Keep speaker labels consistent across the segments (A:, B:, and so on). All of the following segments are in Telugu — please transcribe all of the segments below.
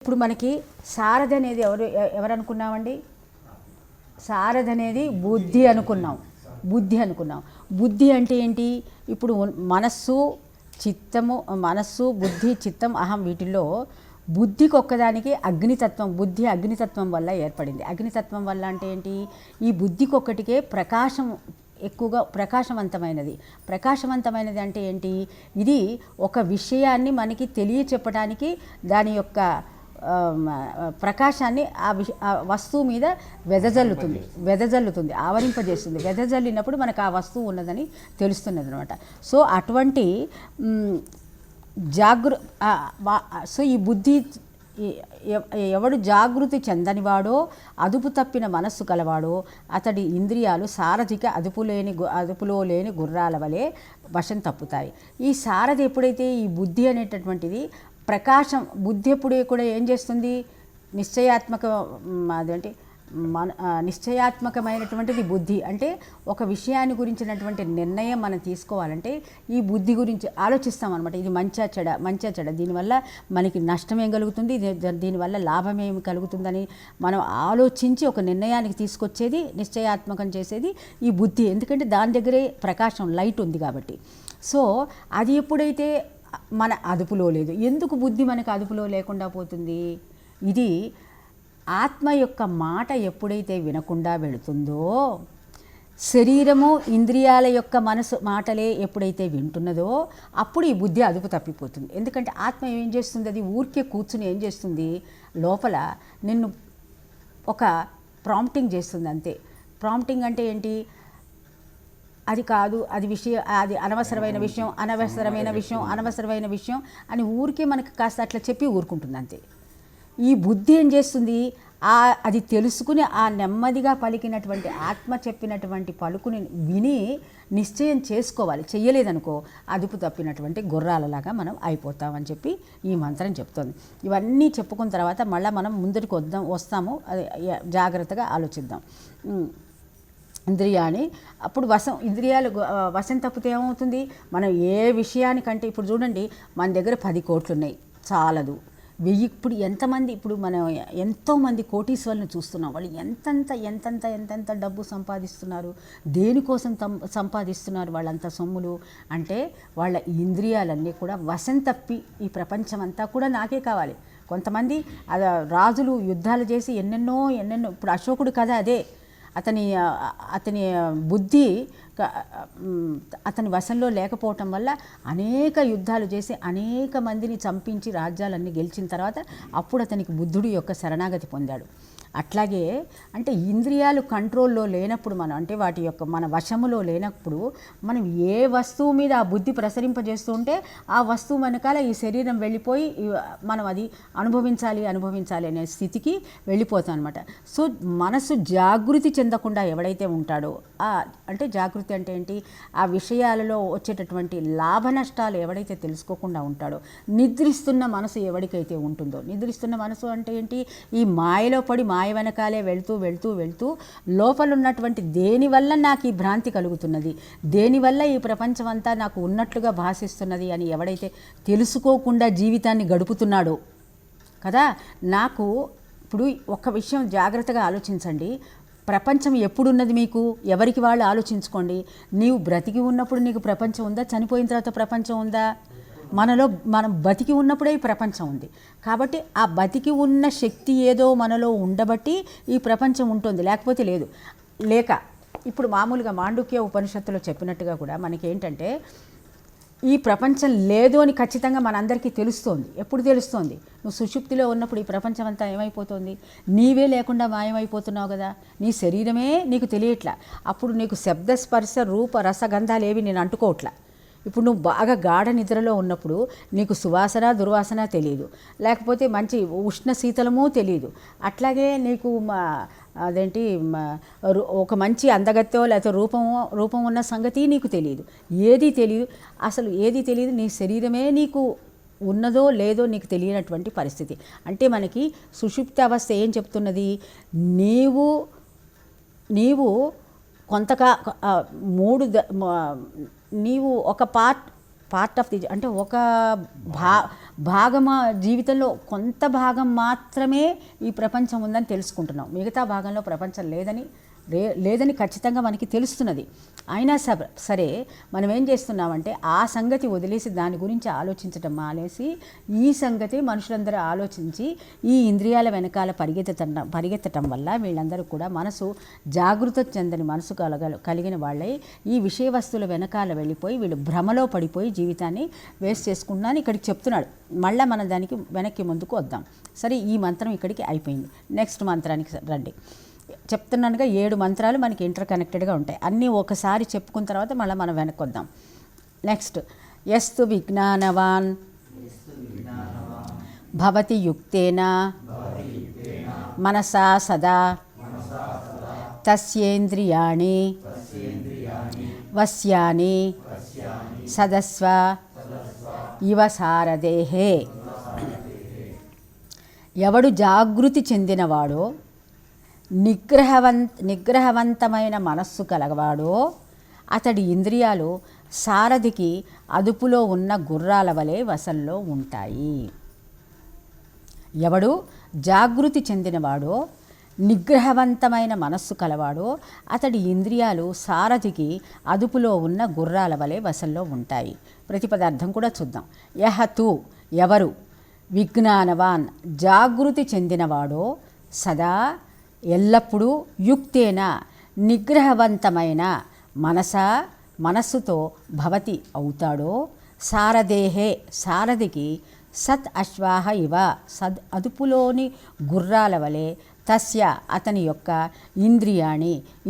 A: ఇప్పుడు మనకి సారథి అనేది ఎవరు అనుకున్నామండి? సారథి అనేది బుద్ధి అనుకున్నాం. బుద్ధి అంటే ఏంటి? ఇప్పుడు మనస్సు, చిత్తము, బుద్ధి, చిత్తం, అహం, వీటిల్లో బుద్ధికి ఒక్కదానికి అగ్నితత్వం, బుద్ధి అగ్నితత్వం వల్ల ఏర్పడింది. అగ్నితత్వం వల్ల అంటే ఏంటి? ఈ బుద్ధికి ఒక్కటికే ప్రకాశం ఎక్కువగా ప్రకాశవంతమైనది అంటే ఏంటి? ఇది ఒక విషయాన్ని మనకి తెలియచెప్పడానికి దాని యొక్క ప్రకాశాన్ని ఆ వస్తువు మీద వెదజల్లుతుంది, ఆవరింపజేస్తుంది. వెదజల్లినప్పుడు మనకు ఆ వస్తువు ఉన్నదని తెలుస్తున్నది అనమాట. సో అటువంటి సో ఈ బుద్ధి ఎవడు జాగృతి చెందనివాడో, అదుపు తప్పిన మనస్సు కలవాడో అతడి ఇంద్రియాలు సారథికి అదుపులో లేని గుర్రాల వలె వశం తప్పుతాయి. ఈ సారథి ఎప్పుడైతే ఈ బుద్ధి అనేటటువంటిది ప్రకాశం, బుద్ధి ఎప్పుడే కూడా ఏం చేస్తుంది? నిశ్చయాత్మకమైనటువంటిది బుద్ధి. అంటే ఒక విషయాన్ని గురించినటువంటి నిర్ణయం మనం తీసుకోవాలంటే ఈ బుద్ధి గురించి ఆలోచిస్తాం అనమాట. ఇది మంచా చెడ, దీనివల్ల మనకి నష్టం ఏం కలుగుతుంది, దీనివల్ల లాభం ఏమి కలుగుతుందని మనం ఆలోచించి ఒక నిర్ణయానికి తీసుకొచ్చేది, నిశ్చయాత్మకం చేసేది ఈ బుద్ధి. ఎందుకంటే దాని దగ్గరే ప్రకాశం, లైట్ ఉంది కాబట్టి. సో అది ఎప్పుడైతే మన అదుపులో లేదు. ఎందుకు బుద్ధి మనకు అదుపులో లేకుండా పోతుంది? ఇది ఆత్మ యొక్క మాట ఎప్పుడైతే వినకుండా వెళుతుందో, శరీరము, ఇంద్రియాల యొక్క మనసు మాటలే ఎప్పుడైతే వింటున్నదో అప్పుడు ఈ బుద్ధి అదుపు తప్పిపోతుంది. ఎందుకంటే ఆత్మ ఏం చేస్తుంది? అది ఊరికే కూర్చుని ఏం చేస్తుంది? లోపల నిన్ను ఒక ప్రాంప్టింగ్ చేస్తుంది అంతే. ప్రాంప్టింగ్ అంటే ఏంటి? అది కాదు, అది అనవసరమైన విషయం అని ఊరికే మనకు కాస్త అట్లా చెప్పి ఊరుకుంటుంది అంతే. ఈ బుద్ధి ఏం చేస్తుంది? అది తెలుసుకుని ఆ నెమ్మదిగా పలికినటువంటి ఆత్మ చెప్పినటువంటి పలుకుని విని నిశ్చయం చేసుకోవాలి. చెయ్యలేదనుకో అదుపు తప్పినటువంటి గుర్రాలలాగా మనం అయిపోతామని చెప్పి ఈ మంత్రం చెప్తోంది. ఇవన్నీ చెప్పుకున్న తర్వాత మళ్ళీ మనం ముందరికి వస్తాము. అది జాగ్రత్తగా ఆలోచిద్దాం. ఇంద్రియాన్ని అప్పుడు ఇంద్రియాలు వశం తప్పితే ఏమవుతుంది? మనం ఏ విషయానికంటే ఇప్పుడు చూడండి, మన దగ్గర 10 కోట్లు ఉన్నాయి, చాలదు. 1000 ఇప్పుడు ఎంతమంది, ఇప్పుడు మనం ఎంతోమంది కోటీశ్వరులను చూస్తున్నాం. వాళ్ళు ఎంతెంత డబ్బు సంపాదిస్తున్నారు, దేనికోసం సంపాదిస్తున్నారు వాళ్ళంత సొమ్ములు అంటే వాళ్ళ ఇంద్రియాలన్నీ కూడా వశం తప్పి ఈ ప్రపంచం అంతా కూడా నాకే కావాలి. కొంతమంది రాజులు యుద్ధాలు చేసి ఎన్నెన్నో ఇప్పుడు అశోకుడు కథ అదే. అతని బుద్ధి అతని వశంలో లేకపోవటం వల్ల అనేక యుద్ధాలు చేసి అనేక మందిని చంపించి రాజ్యాలన్నీ గెలిచిన తర్వాత అప్పుడు అతనికి బుద్ధుడి యొక్క శరణాగతి పొందాడు. అట్లాగే అంటే ఇంద్రియాలు కంట్రోల్లో లేనప్పుడు వాటి యొక్క మన వశములో లేనప్పుడు మనం ఏ వస్తువు మీద ఆ బుద్ధి ప్రసరింపజేస్తూ ఉంటే ఆ వస్తువు వెనకాల ఈ శరీరం వెళ్ళిపోయి మనం అది అనుభవించాలి అనే స్థితికి వెళ్ళిపోతాం అనమాట. సో మనసు జాగృతి చెందకుండా ఎవడైతే ఉంటాడో, అంటే జాగృతి అంటే ఏంటి? ఆ విషయాలలో వచ్చేటటువంటి లాభ నష్టాలు ఎవడైతే తెలుసుకోకుండా ఉంటాడో, నిద్రిస్తున్న మనసు ఎవరికైతే ఉంటుందో, నిద్రిస్తున్న మనసు అంటే ఏంటి? ఈ మాయలో పడి మాయ వెనకాలే వెళ్తూ లోపల ఉన్నటువంటి దేనివల్ల నాకు ఈ భ్రాంతి కలుగుతున్నది, దేనివల్ల ఈ ప్రపంచం అంతా నాకు ఉన్నట్లుగా భాషిస్తున్నది అని ఎవడైతే తెలుసుకోకుండా జీవితాన్ని గడుపుతున్నాడో కదా. నాకు ఇప్పుడు ఒక విషయం జాగ్రత్తగా ఆలోచించండి. ప్రపంచం ఎప్పుడున్నది మీకు? ఎవరికి వాళ్ళు ఆలోచించుకోండి. నీవు బ్రతికి ఉన్నప్పుడు నీకు ప్రపంచం ఉందా? చనిపోయిన తర్వాత ప్రపంచం ఉందా? మనం బతికి ఉన్నప్పుడే ఈ ప్రపంచం ఉంది. కాబట్టి ఆ బతికి ఉన్న శక్తి ఏదో మనలో ఉండబట్టి ఈ ప్రపంచం ఉంటుంది, లేకపోతే లేదు. ఇప్పుడు మామూలుగా మాండుక్య ఉపనిషత్తులో చెప్పినట్టుగా కూడా మనకేంటంటే ఈ ప్రపంచం లేదు అని ఖచ్చితంగా మనందరికీ తెలుస్తోంది. ఎప్పుడు తెలుస్తోంది? నువ్వు సుషుప్తిలో ఉన్నప్పుడు ఈ ప్రపంచం అంతా ఏమైపోతుంది? నీవే లేకుండా మాయమైపోతున్నావు కదా. నీ శరీరమే నీకు తెలియట్లా. అప్పుడు నీకు శబ్ద, స్పర్శ, రూప, రసగంధాలు ఏవి నేను అంటుకోవట్లా. ఇప్పుడు నువ్వు బాగా గాఢ నిద్రలో ఉన్నప్పుడు నీకు సువాసన, దుర్వాసన తెలియదు, లేకపోతే మంచి ఉష్ణ శీతలము తెలియదు. అట్లాగే నీకు ఒక మంచి అందగత్తో లేకపోతే రూపం ఉన్న సంగతి నీకు తెలియదు. ఏది తెలియదు. నీ శరీరమే నీకు ఉన్నదో లేదో నీకు తెలియనటువంటి పరిస్థితి. అంటే మనకి సుషుప్తి అవస్థ ఏం చెప్తున్నది? నీవు ఒక పార్ట్ పార్ట్ ఆఫ్ ది, అంటే ఒక భాగమా జీవితంలో కొంత భాగం మాత్రమే ఈ ప్రపంచం ఉందని తెలుసుకుంటున్నాం. మిగతా భాగంలో ప్రపంచం లేదని ఖచ్చితంగా మనకి తెలుస్తున్నది. అయినా సరే మనం ఏం చేస్తున్నామంటే ఆ సంగతి వదిలేసి దాని గురించి ఆలోచించటం మానేసి ఈ సంగతి మనుషులందరూ ఆలోచించి ఈ ఇంద్రియాల వెనకాల పరిగెత్తటం వల్ల వీళ్ళందరూ కూడా మనసు జాగృత చెందని మనసు కలిగిన వాళ్ళై ఈ విషయ వస్తువుల వెనకాల వెళ్ళిపోయి వీళ్ళు భ్రమలో పడిపోయి జీవితాన్ని వేస్ట్ చేసుకున్నాను ఇక్కడికి చెప్తున్నాడు. మళ్ళీ మనం దానికి వెనక్కి ముందుకు వద్దాం. సరే, ఈ మంత్రం ఇక్కడికి అయిపోయింది. నెక్స్ట్ మంత్రానికి రండి. చెప్తున్నానుగా 7 మంత్రాలు మనకి ఇంటర్ కనెక్టెడ్గా ఉంటాయి. అన్నీ ఒకసారి చెప్పుకున్న తర్వాత మళ్ళీ మనం వెనక్కి వద్దాం. నెక్స్ట్, యస్తు విజ్ఞానవాన్ భవతి యుక్తేన మనసా సదా తస్యేంద్రియాణి వశ్యాని సదస్వ ఇవ సారథేహే. ఎవడు జాగృతి చెందినవాడో నిగ్రహవంతమైన మనస్సు కలవాడో అతడి ఇంద్రియాలు సారథికి అదుపులో ఉన్న గుర్రాల వలె వశంలో ఉంటాయి. ఎవడు జాగృతి చెందినవాడో నిగ్రహవంతమైన మనస్సు కలవాడో అతడి ఇంద్రియాలు సారథికి అదుపులో ఉన్న గుర్రాల వలె వశంలో ఉంటాయి. ప్రతిపదార్థం కూడా చూద్దాం. యహతు ఎవరు, విజ్ఞానవాన్ జాగృతి చెందినవాడో, సదా ఎల్లప్పుడూ, యుక్తేన నిగ్రహవంతమైన మనస్సుతో భవతి అవుతాడో, సారథేహే సారథికి సత్ అశ్వాహ ఇవ అదుపులోని గుర్రాల వలె తస్య అతని యొక్క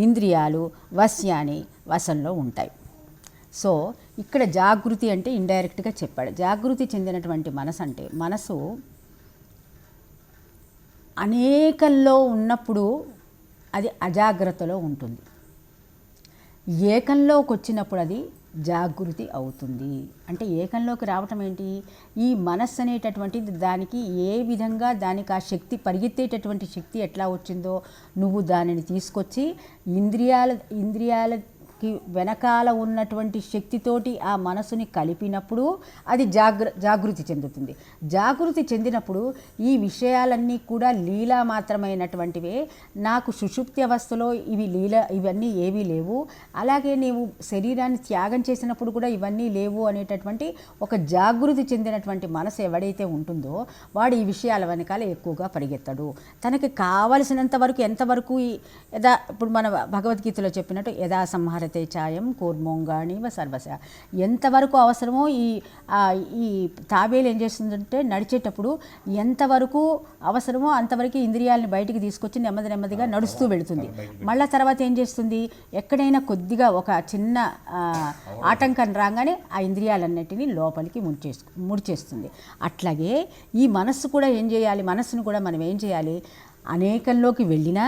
A: ఇంద్రియాలు వశ్యాని వశంలో ఉంటాయి. సో ఇక్కడ జాగృతి అంటే ఇండైరెక్ట్గా చెప్పాడు. జాగృతి చెందినటువంటి మనసు అంటే మనసు అనేకంలో ఉన్నప్పుడు అది అజాగ్రత్తలో ఉంటుంది. ఏకంలోకి వచ్చినప్పుడు అది జాగృతి అవుతుంది. అంటే ఏకంలోకి రావటం ఏంటి? ఈ మనస్సు అనేటటువంటిది దానికి ఏ విధంగా దానికి ఆ శక్తి పరిగెత్తేటటువంటి శక్తి ఎట్లా వచ్చిందో నువ్వు దానిని తీసుకొచ్చి ఇంద్రియాలకి వెనకాల ఉన్నటువంటి శక్తితోటి ఆ మనసుని కలిపినప్పుడు అది జాగృతి చెందుతుంది. జాగృతి చెందినప్పుడు ఈ విషయాలన్నీ కూడా లీలా మాత్రమైనటువంటివే. నాకు సుషుప్తి అవస్థలో ఇవన్నీ ఏవీ లేవు, అలాగే నీవు శరీరాన్ని త్యాగం చేసినప్పుడు కూడా ఇవన్నీ లేవు అనేటటువంటి ఒక జాగృతి చెందినటువంటి మనసు ఎవడైతే ఉంటుందో వాడు ఈ విషయాల వెనకాల ఎక్కువగా పరిగెత్తడు. తనకి కావలసినంత వరకు ఎంతవరకు ఇప్పుడు మన భగవద్గీతలో చెప్పినట్టు యథా సంహారతే ఛాయం కూర్మోంగాణివ సర్వశ, ఎంతవరకు అవసరమో ఈ తాబేలు ఏం చేస్తుందంటే నడిచేటప్పుడు ఎంతవరకు అవసరమో అంతవరకు ఇంద్రియాలని బయటికి తీసుకొచ్చి నెమ్మదిగా నడుస్తూ వెళుతుంది. మళ్ళీ తర్వాత ఏం చేస్తుంది, ఎక్కడైనా కొద్దిగా ఒక చిన్న ఆటంకం రాగానే ఆ ఇంద్రియాలన్నిటినీ లోపలికి ముడిచేస్తుంది. అట్లాగే ఈ మనస్సు కూడా ఏం చేయాలి, మనస్సును కూడా మనం ఏం చేయాలి, అనేకంలోకి వెళ్ళినా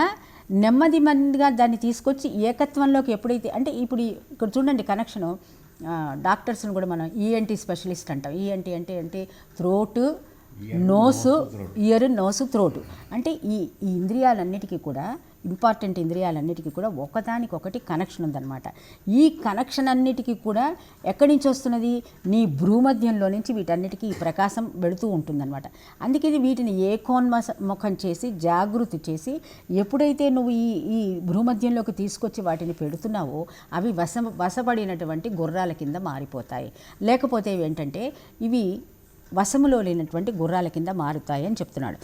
A: నెమ్మదిగా దాన్ని తీసుకొచ్చి ఏకత్వంలోకి ఎప్పుడైతే, అంటే ఇప్పుడు ఇక్కడ చూడండి కనెక్షను. డాక్టర్స్ని కూడా మనం ఈఎన్టీ స్పెషలిస్ట్ అంటాం. ఈఎన్టీ అంటే throat, nose, year, nose, throat. అంటే ఈ ఇంద్రియాలన్నిటికీ కూడా ఇంపార్టెంట్ ఇంద్రియాలన్నిటికీ కూడా ఒకదానికొకటి కనెక్షన్ ఉందన్నమాట. ఈ కనెక్షన్ అన్నిటికీ కూడా ఎక్కడి నుంచి వస్తున్నది, నీ భ్రూమధ్యంలో నుంచి వీటన్నిటికీ ఈ ప్రకాశం వెళుతూ ఉంటుందన్నమాట. అందుకే వీటిని ఏకోన్ముఖం చేసి జాగృతి చేసి ఎప్పుడైతే నువ్వు ఈ భ్రూమధ్యంలోకి తీసుకొచ్చి వాటిని పెడుతున్నావో అవి వశపడినటువంటి గుర్రాల కింద మారిపోతాయి. లేకపోతే ఏంటంటే ఇవి వశములో లేనటువంటి గుర్రాల కింద మారుతాయి అని చెప్తున్నాడు.